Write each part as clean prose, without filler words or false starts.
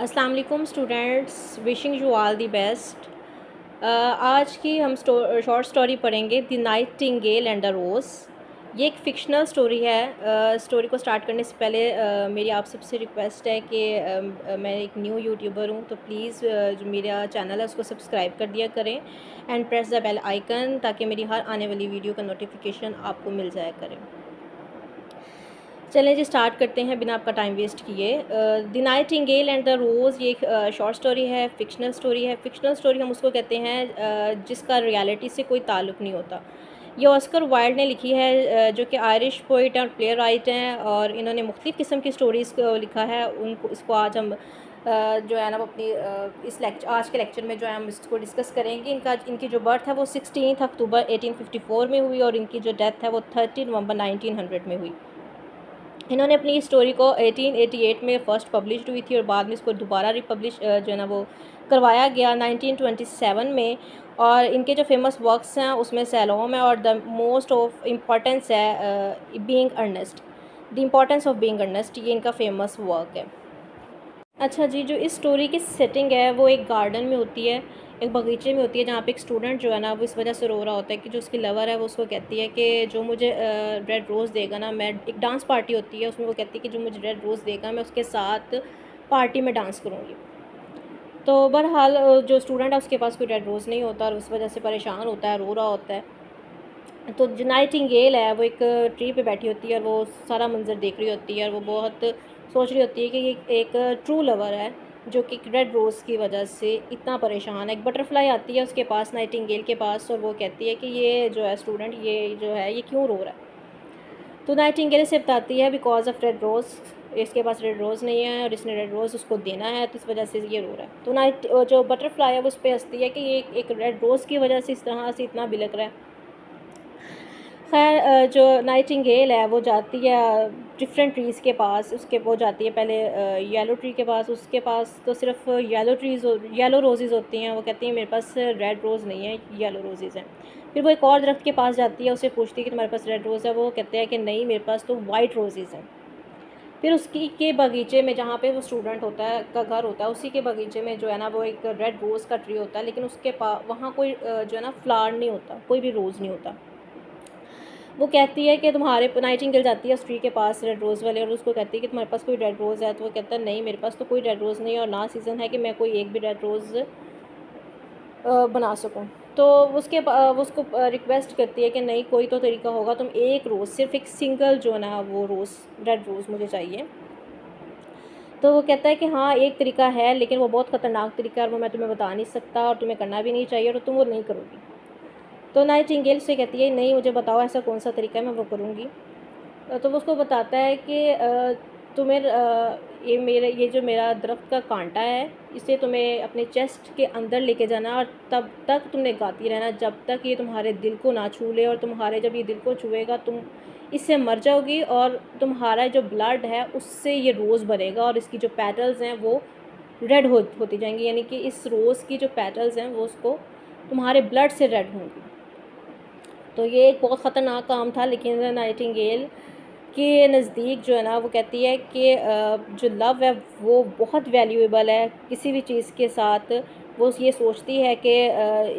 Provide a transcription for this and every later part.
अस्सलाम वालेकुम students, wishing you all the best. आज की हम शॉर्ट स्टोरी पढ़ेंगे द नाइटिंगेल एंड द रोज़। ये एक फ़िक्शनल स्टोरी है। स्टोरी को स्टार्ट करने से पहले मेरी आप सबसे रिक्वेस्ट है कि मैं एक न्यू यूट्यूबर हूँ, तो प्लीज़ जो मेरा चैनल है उसको सब्सक्राइब कर दिया करें and press the bell icon, ताकि मेरी हर आने वाली वीडियो का नोटिफिकेशन आपको मिल जाया करें। चलें जी, स्टार्ट करते हैं बिना आपका टाइम वेस्ट किए। द नाइटिंगेल एंड द रोज़ ये एक शॉर्ट स्टोरी है, फ़िक्शनल स्टोरी है। फ़िक्शनल स्टोरी हम उसको कहते हैं जिसका रियलिटी से कोई ताल्लुक़ नहीं होता। ये ऑस्कर वाइल्ड ने लिखी है, जो कि आयरिश पोइट और प्ले राइट हैं, और इन्होंने मुख्तलिफ़ किस्म की स्टोरीज़ को लिखा है। उनको इसको आज हम जो है ना वो अपनी आज के लेक्चर में जो है हम इसको डिस्कस करेंगे। इनकी जो बर्थ है वो 16 अक्टूबर 1854 में हुई, और इनकी जो डेथ है वो 30 नवंबर 1900 में हुई। इन्होंने अपनी स्टोरी को 1888 में फ़र्स्ट पब्लिश्ड हुई थी, और बाद में इसको दोबारा रिपब्लिश जो है ना वो करवाया गया 1927 में। और इनके जो फेमस वर्क्स हैं उसमें सैलोम है, और द मोस्ट ऑफ इम्पॉर्टेंस है being earnest, the importance of being earnest, ये इनका फेमस वर्क है। अच्छा जी, जो इस स्टोरी की सेटिंग है वो एक गार्डन में होती है, एक बगीचे में होती है, जहाँ पे एक स्टूडेंट जो है ना वो इस वजह से रो रहा होता है कि जो उसकी लवर है वो उसको कहती है कि जो मुझे रेड रोज़ देगा ना, मैं एक डांस पार्टी होती है उसमें वो कहती है कि जो मुझे रेड रोज़ देगा मैं उसके साथ पार्टी में डांस करूँगी। तो बहरहाल जो स्टूडेंट है उसके पास कोई रेड रोज़ नहीं होता, और उस वजह से परेशान होता है, रो रहा होता है। तो जो नाइटिंगेल है वो एक ट्री पे बैठी होती है, और वो सारा मंज़र देख रही होती है, और वो बहुत सोच रही होती है कि ये एक ट्रू लवर है जो कि रेड रोज़ की वजह से इतना परेशान है। एक बटरफ्लाई आती है उसके पास, नाइटिंगेल के पास, और वो कहती है कि ये जो है स्टूडेंट, ये जो है ये क्यों रो रहा है। तो नाइटिंगेल से बताती है बिकॉज ऑफ रेड रोज़, इसके पास रेड रोज़ नहीं है और इसने रेड रोज़ उसको देना है, तो इस वजह से ये रो रहा है। तो जो बटरफ्लाई है वो उस पर हंसती है कि ये एक रेड रोज़ की वजह से इस तरह से इतना बिलक रहा है। खैर जो नाइटिंगेल है वो जाती है डिफरेंट ट्रीज़ के पास, उसके वो जाती है पहले येलो ट्री के पास। उसके पास तो सिर्फ येलो रोज़ेज़ होती हैं। वो कहती है मेरे पास रेड रोज़ नहीं है, येलो रोज़ेज़ हैं। फिर वो एक और दरख्त के पास जाती है, उसे पूछती है कि तुम्हारे पास रेड रोज़ है। वो कहते हैं कि नहीं, मेरे पास तो वाइट रोज़ेज़ हैं। फिर उसकी के बगीचे में, जहाँ पे वो स्टूडेंट होता है का घर होता है, उसी के बगीचे में जो है ना वो एक रेड रोज़ का ट्री होता है, लेकिन उसके वहाँ कोई जो है ना फ्लावर नहीं होता, कोई भी रोज़ नहीं होता। वो कहती है कि तुम्हारे नाइटिंगेल जाती है उस ट्री के पास रेड रोज़ वाले, और उसको कहती है कि तुम्हारे पास कोई रेड रोज़ है। तो वो कहता है नहीं, मेरे पास तो कोई रेड रोज़ नहीं है, और ना सीज़न है कि मैं कोई एक भी रेड रोज़ बना सकूं। तो वो उसको रिक्वेस्ट करती है कि नहीं, कोई तो तरीका होगा, तुम एक रोज़, सिर्फ एक सिंगल जो ना वो रोज़, रेड रोज़ मुझे चाहिए। तो वो कहता है कि हाँ, एक तरीका है, लेकिन वो बहुत ख़तरनाक तरीका है, और वो मैं तुम्हें बता नहीं सकता, और तुम्हें करना भी नहीं चाहिए, और तुम वो नहीं करोगी। तो नाइटिंगेल से कहती है नहीं, मुझे बताओ ऐसा कौन सा तरीका है, मैं वो करूँगी। तो वो उसको बताता है कि तुम्हें ये जो मेरा दरख्त का कांटा है, इसे तुम्हें अपने चेस्ट के अंदर लेके जाना, और तब तक तुमने गाती रहना जब तक ये तुम्हारे दिल को ना छू ले, और तुम्हारे जब ये दिल को छुएगा तुम इससे मर जाओगी, और तुम्हारा जो ब्लड है उससे ये रोज़ बनेगा, और इसकी जो पेटल्स हैं वो रेड होती जाएंगी, यानी कि इस रोज़ की जो पेटल्स हैं वो उसको तुम्हारे ब्लड से रेड होंगी। तो ये एक बहुत ख़तरनाक काम था, लेकिन नाइटिंगेल के नज़दीक जो है ना वो कहती है कि जो लव है वो बहुत वैल्यूएबल है किसी भी चीज़ के साथ। वो ये सोचती है कि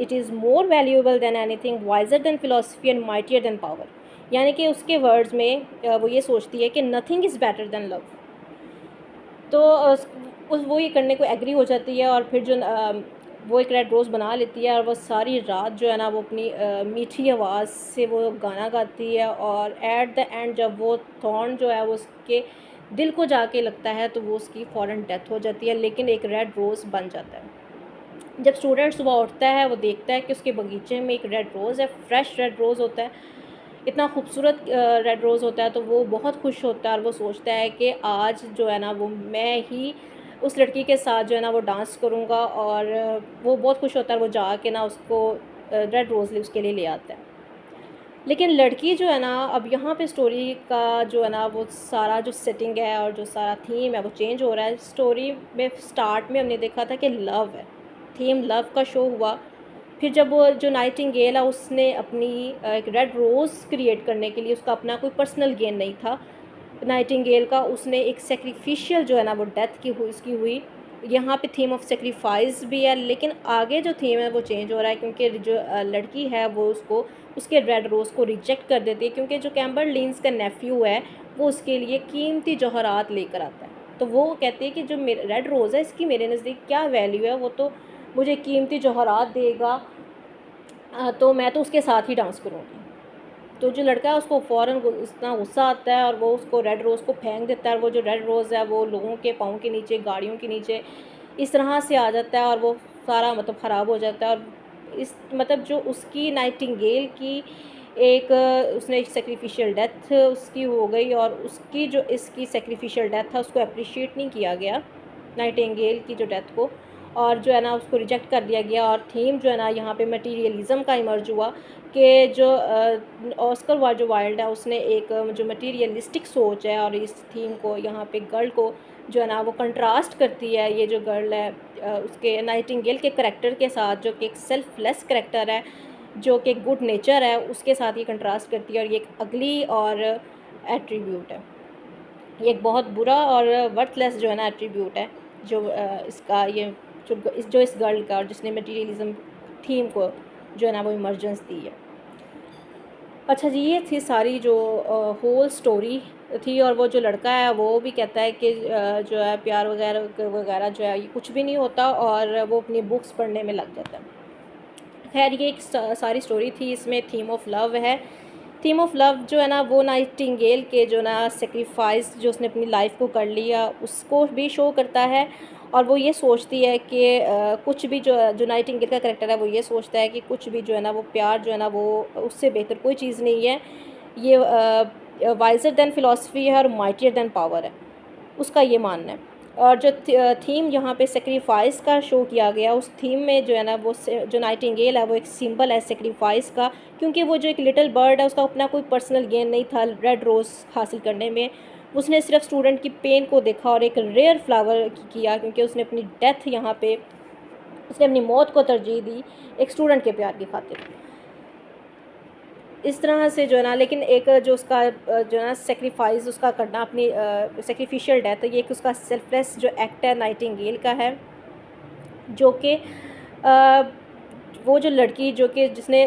it is more valuable than anything, wiser than philosophy and mightier than power. यानी कि उसके वर्ड्स में वो ये सोचती है कि nothing is better than love. तो वो ये करने को एग्री हो जाती है, और फिर वो एक रेड रोज़ बना लेती है, और वो सारी रात जो है ना वो अपनी मीठी आवाज़ से वो गाना गाती है, और एट द एंड जब वो थॉर्न जो है वो उसके दिल को जाके लगता है, तो वो उसकी फ़ौरन डेथ हो जाती है, लेकिन एक रेड रोज़ बन जाता है। जब स्टूडेंट सुबह उठता है वो देखता है कि उसके बगीचे में एक रेड रोज़ है, फ्रेश रेड रोज़ होता है, इतना खूबसूरत रेड रोज़ होता है। तो वो बहुत खुश होता है, और वो सोचता है कि आज जो है ना वो मैं ही उस लड़की के साथ जो है ना वो डांस करूँगा, और वो बहुत खुश होता है, और वो जाके ना उसको रेड रोज़ उसके लिए ले आता है। लेकिन लड़की जो है ना, अब यहाँ पे स्टोरी का जो है ना वो सारा जो सेटिंग है और जो सारा थीम है वो चेंज हो रहा है। स्टोरी में स्टार्ट में हमने देखा था कि लव है, थीम लव का शो हुआ। फिर जब वो जो नाइटिंगेल है उसने अपनी एक रेड रोज़ क्रिएट करने के लिए, उसका अपना कोई पर्सनल गेन नहीं था नाइटिंगेल का, उसने एक सेक्रीफिशियल जो है ना वो डेथ की हुई, उसकी हुई, यहाँ पे थीम ऑफ सेक्रीफाइस भी है, लेकिन आगे जो थीम है वो चेंज हो रहा है, क्योंकि जो लड़की है वो उसको उसके रेड रोज़ को रिजेक्ट कर देती है, क्योंकि जो कैम्बरलीन्स का नेफ्यू है वो उसके लिए कीमती जौहरात लेकर आता है। तो वो कहती है कि जो मेरे रेड रोज़ है इसकी मेरे नज़दीक क्या वैल्यू है, वो तो मुझे कीमती जौहरात देगा, तो मैं तो उसके साथ ही डांस करूँगी। तो जो लड़का है उसको फ़ौरन इतना गुस्सा आता है और वो उसको रेड रोज़ को फेंक देता है, और वो जो रेड रोज़ है वो लोगों के पाँव के नीचे, गाड़ियों के नीचे इस तरह से आ जाता है, और वो सारा मतलब ख़राब हो जाता है। और इस मतलब जो उसकी नाइटिंगेल की एक उसने एक सैक्रिफिशियल डेथ उसकी हो गई, और उसकी जो इसकी सैक्रिफिशियल डेथ था उसको एप्रिशिएट नहीं किया गया, नाइटिंगेल की जो डेथ को, और जो है ना उसको रिजेक्ट कर दिया गया। और थीम जो है ना यहाँ पे मटीरियलिज़म का इमर्ज हुआ कि जो ऑस्कर जो वाइल्ड है उसने एक जो मटीरियलिस्टिक सोच है, और इस थीम को यहाँ पे गर्ल को जो है ना वो कंट्रास्ट करती है। ये जो गर्ल है उसके नाइटिंगेल के करैक्टर के साथ, जो कि एक सेल्फलेस करैक्टर है, जो कि गुड नेचर है, उसके साथ ये कंट्रास्ट करती है। और ये एक अगली और एट्रीब्यूट है, ये एक बहुत बुरा और वर्थलेस जो है ना एट्रीब्यूट है, जो इसका ये जो इस गर्ल का, और जिसने मटीरियलिज्म थीम को जो है ना वो इमर्जेंस दी है। अच्छा जी, ये थी सारी जो होल स्टोरी थी। और वो जो लड़का है वो भी कहता है कि जो है प्यार वगैरह वगैरह जो है ये कुछ भी नहीं होता, और वो अपनी बुक्स पढ़ने में लग जाता है। खैर ये एक सारी स्टोरी थी, इसमें थीम ऑफ लव है। थीम ऑफ लव जो है ना वो नाइटिंगेल के जो ना सेक्रीफाइस जो उसने अपनी लाइफ को कर लिया उसको भी शो करता है। और वो ये सोचती है कि कुछ भी जो नाइटिंगेल का करैक्टर है वो ये सोचता है कि कुछ भी जो है ना वो प्यार जो है ना वो उससे बेहतर कोई चीज़ नहीं है, ये वाइजर दैन फ़िलॉसफी है और माइटियर दैन पावर है, उसका ये मानना है। और जो थीम यहाँ पे सेक्रीफाइस का शो किया गया, उस थीम में जो है ना वो जो नाइटिंगेल है वो एक सिंबल है सेक्रीफाइस का, क्योंकि वो जो एक लिटिल बर्ड है उसका अपना कोई पर्सनल गेन नहीं था रेड रोज़ हासिल करने में। उसने सिर्फ स्टूडेंट की पेन को देखा और एक रेयर फ्लावर किया, क्योंकि उसने अपनी डेथ यहाँ पे उसने अपनी मौत को तरजीह दी एक स्टूडेंट के प्यार की खातिर। इस तरह से जो है ना, लेकिन एक जो उसका जो है ना सेक्रीफाइस उसका करना अपनी सेक्रीफिशियल डेथ, ये एक उसका सेल्फलेस जो एक्ट है नाइटिंगेल का है, जो कि वो जो लड़की जो कि जिसने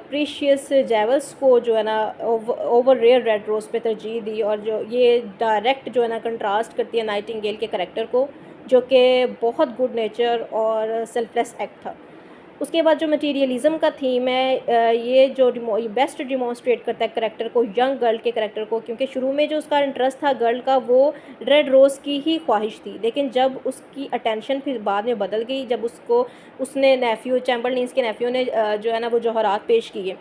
प्रीशियस जेवल्स को जो है ना ओवर रेयर रेड रोज़ पे तरजीह दी, और जो ये डायरेक्ट जो है ना कंट्रास्ट करती है नाइटिंगेल के करैक्टर को, जो कि बहुत गुड नेचर और सेल्फलेस एक्ट था। उसके बाद जो मटीरियलिज़म का थीम है, ये जो बेस्ट डिमॉन्स्ट्रेट करता है करैक्टर को, यंग गर्ल के करैक्टर को, क्योंकि शुरू में जो उसका इंटरेस्ट था गर्ल का वो रेड रोज़ की ही ख्वाहिश थी, लेकिन जब उसकी अटेंशन फिर बाद में बदल गई, जब उसने नेफ्यू चैम्बरलिन्स के नेफ्यू ने जो है ना वो जौहरात पेश किए।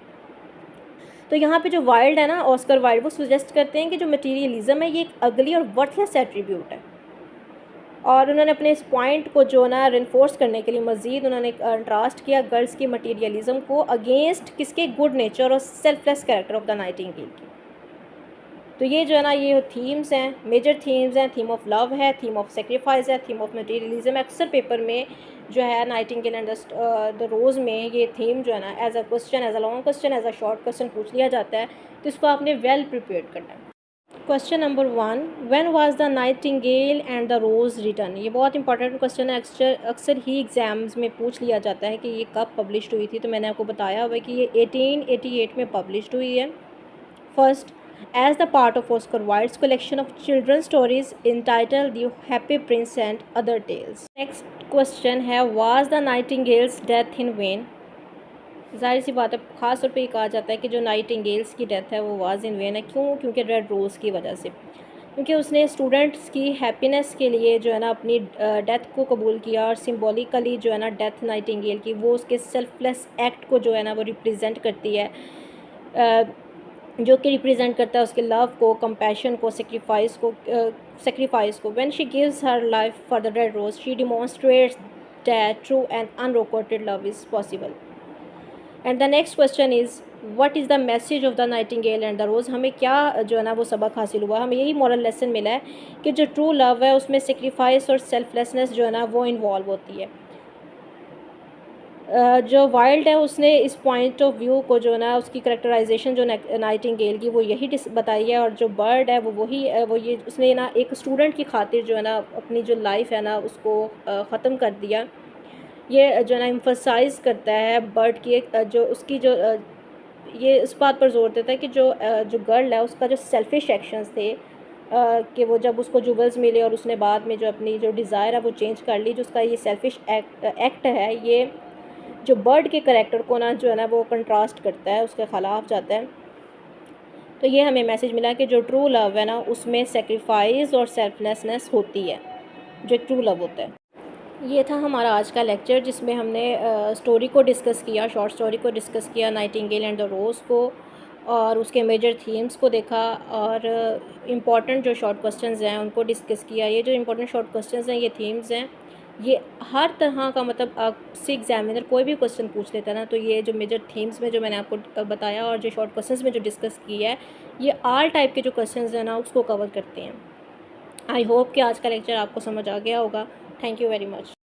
तो यहाँ पे जो वाइल्ड है ना, ऑस्कर वाइल्ड, वो सजेस्ट करते हैं कि जो मटीरियलिज़म है ये एक अगली और वर्थलेस एट्रीब्यूट है। और उन्होंने अपने इस पॉइंट को जो ना रेनफोर्स करने के लिए मज़ीद उन्होंने कंट्रास्ट किया गर्ल्स की मटीरियलिज़म को अगेंस्ट किसके, गुड नेचर और selfless character of the Nightingale की। तो ये जो है ना ये थीम्स हैं, मेजर थीम्स हैं, थीम ऑफ लव है, थीम ऑफ सेक्रीफाइस है, थीम ऑफ मटीरियलिज़म। अक्सर पेपर में जो है नाइटिंगेल एंड द रोज़ में ये थीम जो है ना as a question, as a long question, as a short question पूछ लिया जाता है, तो इसको आपने वेल प्रिपेयर करना है। Question number 1, when was the nightingale and the rose written. ये बहुत इंपॉर्टेंट क्वेश्चन है, अक्सर ही एग्ज़ाम्स में पूछ लिया जाता है कि ये कब पब्लिश हुई थी। तो मैंने आपको बताया हुआ है कि ये 1888 में पब्लिश हुई है। First, as the part of Oscar Wilde's collection of children stories entitled the Happy Prince and Other Tales. Next question है, was the nightingale's death in vain. ज़ाहिर सी बात है, ख़ास तौर पे ये कहा जाता है कि जो नाइटिंगेल्स की डेथ है वो वाज इन वेन है। क्यों? क्योंकि रेड रोज़ की वजह से, क्योंकि उसने स्टूडेंट्स की हैप्पीनेस के लिए जो है ना अपनी डेथ को कबूल किया, और सिंबॉलिकली जो है ना डेथ नाइटिंगेल की वो उसके सेल्फलेस एक्ट को जो है ना वो रिप्रेजेंट करती है, जो कि रिप्रेजेंट करता है उसके लव को, कंपैशन को, सेक्रीफाइस को। When she gives her life for the red rose she demonstrates that true and unrequired love is possible. And the next question is, what is the message of the nightingale and the rose. हमें क्या जो है ना वो सबक हासिल हुआ, हमें यही मॉरल लेसन मिला है कि जो ट्रू लव है उसमें सेक्रीफाइस और सेल्फलेसनेस जो है ना वो इन्वॉल्व होती है। जो वाइल्ड है उसने इस पॉइंट ऑफ व्यू को जो है ना, उसकी करेक्टराइजेशन जो नाइटिंगेल की वो यही बताई है। और जो बर्ड है वो वही वो ये उसने ना एक स्टूडेंट की खातिर जो है ना अपनी जो लाइफ है ना उसको ख़त्म कर दिया। ये जो है ना एम्फसाइज़ करता है बर्ड की एक जो उसकी जो ये इस बात पर जोर देता है कि जो गर्ल है उसका जो सेल्फिश एक्शंस थे, कि वो जब उसको जुवल्स मिले और उसने बाद में जो अपनी जो डिज़ायर है वो चेंज कर ली, जो उसका ये सेल्फिश एक्ट है, ये जो बर्ड के करैक्टर को ना जो है ना वो कंट्रास्ट करता है, उसके ख़िलाफ़ जाता है। तो ये हमें मैसेज मिला कि जो ट्रू लव है ना उसमें सेक्रीफाइस और सेल्फलेसनेस होती है, जो एक ट्रू लव होता है। ये था हमारा आज का लेक्चर, जिसमें हमने स्टोरी को डिस्कस किया, शॉर्ट स्टोरी को डिस्कस किया, नाइटिंगेल एंड द रोज़ को, और उसके मेजर थीम्स को देखा, और इम्पॉर्टेंट जो शॉर्ट क्वेश्चंस हैं उनको डिस्कस किया। ये जो इम्पॉर्टेंट शॉर्ट क्वेश्चंस हैं, ये थीम्स हैं, ये हर तरह का मतलब आपसे एग्जामिनर कोई भी क्वेश्चन पूछ लेता है ना, तो ये जो मेजर थीम्स में जो मैंने आपको बताया और जो शॉर्ट क्वेश्चंस में जो डिस्कस किया है, ये ऑल टाइप के जो क्वेश्चंस हैं ना उसको कवर करते हैं। आई होप कि आज का लेक्चर आपको समझ आ गया होगा। Thank you very much.